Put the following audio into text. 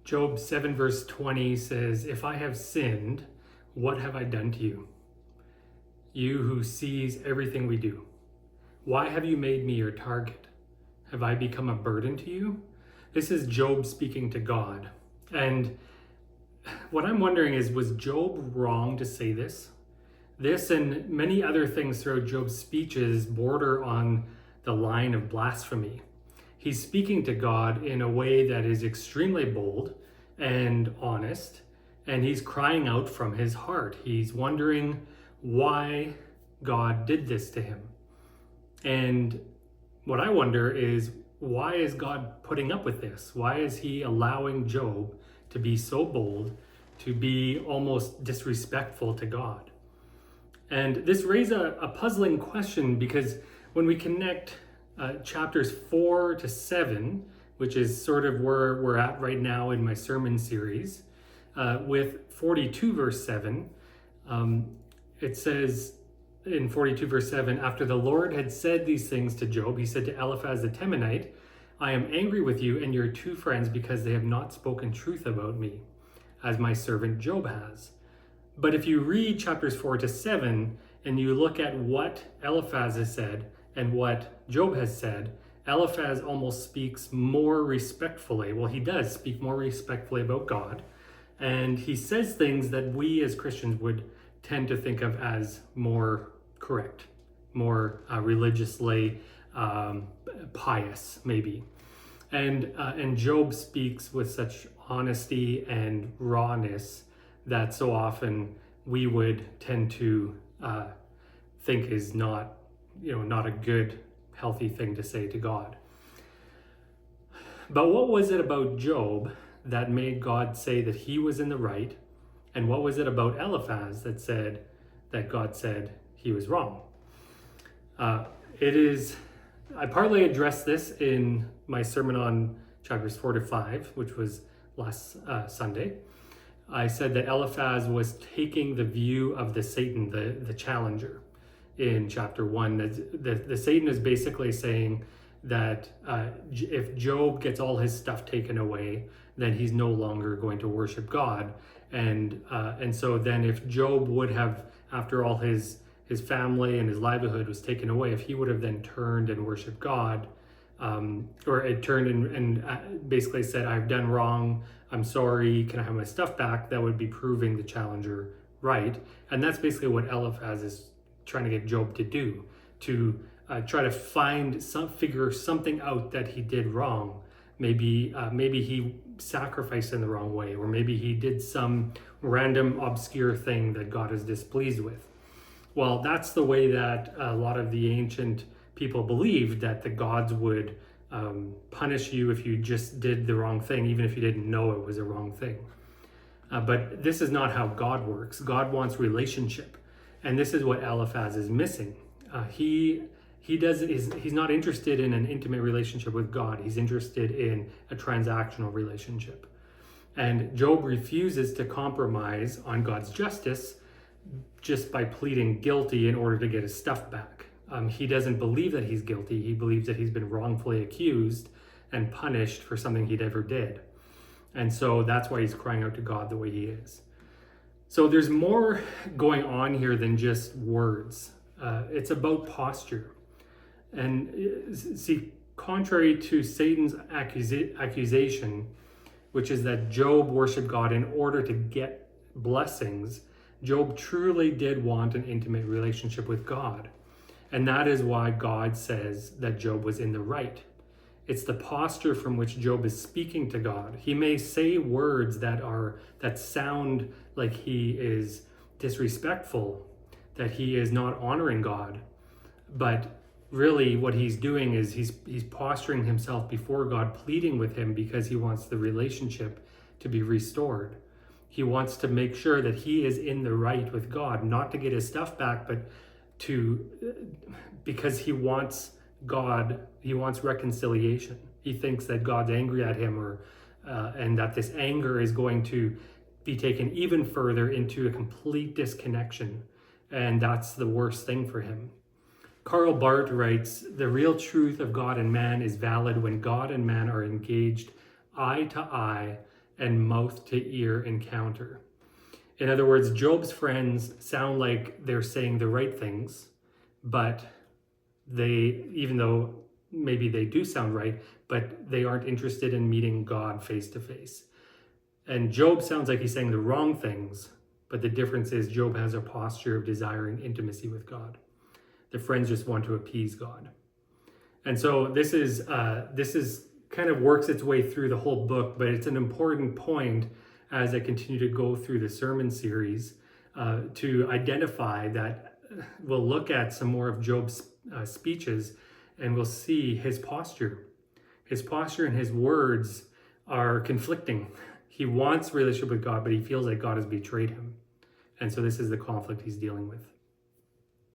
Job 7 verse 20 says, "If I have sinned, what have I done to you? You who sees everything we do. Why have you made me your target? Have I become a burden to you?" This is Job speaking to God. And what I'm wondering is, was Job wrong to say this? This and many other things throughout Job's speeches border on the line of blasphemy. He's speaking to God in a way that is extremely bold and honest, and he's crying out from his heart. He's wondering why God did this to him. And what I wonder is, why is God putting up with this? Why is he allowing Job to be so bold, to be almost disrespectful to God? And this raises a puzzling question, because when we connect chapters 4 to 7, which is sort of where we're at right now in my sermon series, with 42 verse 7, it says in 42 verse 7, "After the Lord had said these things to Job, he said to Eliphaz the Temanite, I am angry with you and your two friends because they have not spoken truth about me, as my servant Job has." But if you read chapters 4 to 7 and you look at what Eliphaz has said and what Job has said, Eliphaz almost speaks more respectfully. Well, he does speak more respectfully about God. And he says things that we as Christians would tend to think of as more correct, more religiously pious, maybe. And Job speaks with such honesty and rawness that so often we would tend to think is not a good, healthy thing to say to God. But what was it about Job that made God say that he was in the right? And what was it about Eliphaz that God said he was wrong? I partly addressed this in my sermon on chapters 4 to 5, which was last Sunday. I said that Eliphaz was taking the view of the Satan, the challenger, in chapter 1. The Satan is basically saying that if Job gets all his stuff taken away, then he's no longer going to worship God. And so then if Job would have, after all his family and his livelihood was taken away, if he would have then turned and worshiped God, or it turned and basically said, "I've done wrong, I'm sorry, can I have my stuff back?" that would be proving the challenger right. And that's basically what Eliphaz is trying to get Job to do, to try to figure something out that he did wrong. Maybe he sacrificed in the wrong way, or maybe he did some random obscure thing that God is displeased with. Well, that's the way that a lot of the ancient people believed, that the gods would punish you if you just did the wrong thing, even if you didn't know it was a wrong thing. But this is not how God works. God wants relationship. And this is what Eliphaz is missing. He's not interested in an intimate relationship with God. He's interested in a transactional relationship. And Job refuses to compromise on God's justice just by pleading guilty in order to get his stuff back. He doesn't believe that he's guilty. He believes that he's been wrongfully accused and punished for something he never did. And so that's why he's crying out to God the way he is. So there's more going on here than just words. It's about posture. And see, contrary to Satan's accusation, which is that Job worshiped God in order to get blessings, Job truly did want an intimate relationship with God. And that is why God says that Job was in the right. It's the posture from which Job is speaking to God. He may say words that sound like he is disrespectful, that he is not honoring God. But really what he's doing is he's posturing himself before God, pleading with him because he wants the relationship to be restored. He wants to make sure that he is in the right with God, not to get his stuff back, but because he wants reconciliation. He thinks that God's angry at him, and that this anger is going to be taken even further into a complete disconnection, and that's the worst thing for him. Karl Barth writes, "The real truth of God and man is valid when God and man are engaged eye to eye and mouth to ear encounter. In other words, Job's friends sound like they're saying the right things, but even though maybe they do sound right, but they aren't interested in meeting God face to face. And Job sounds like he's saying the wrong things, but the difference is Job has a posture of desiring intimacy with God. The friends just want to appease God. And so this is kind of works its way through the whole book, but it's an important point as I continue to go through the sermon series to identify that we'll look at some more of Job's speeches, and we'll see his posture. His posture and his words are conflicting. He wants relationship with God, but he feels like God has betrayed him. And so this is the conflict he's dealing with.